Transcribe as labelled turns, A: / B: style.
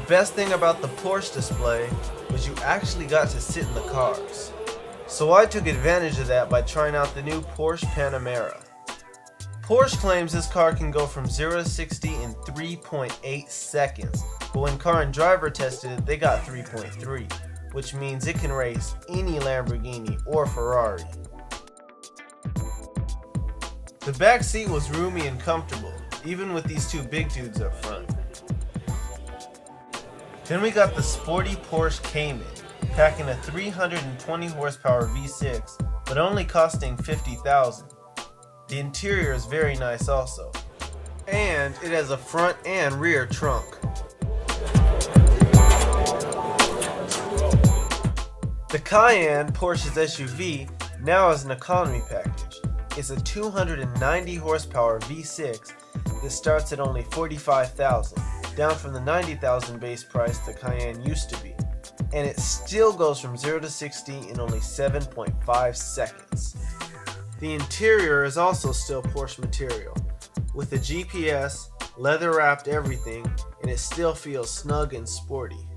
A: best thing about the Porsche display was you actually got to sit in the cars. So I took advantage of that by trying out the new Porsche Panamera. Porsche claims this car can go from 0 to 60 in 3.8 seconds, but when Car and Driver tested it, they got 3.3, which means it can race any Lamborghini or Ferrari. The back seat was roomy and comfortable, even with these two big dudes up front. Then we got the sporty Porsche Cayman, packing a 320 horsepower V6, but only costing $50,000. The interior is very nice also, and it has a front and rear trunk. The Cayenne, Porsche's SUV, now has an economy package. It's a 290 horsepower V6 that starts at only $45,000, down from the $90,000 base price the Cayenne used to be, and it still goes from 0 to 60 in only 7.5 seconds. The interior is also still Porsche material, with the GPS, leather wrapped everything, and it still feels snug and sporty.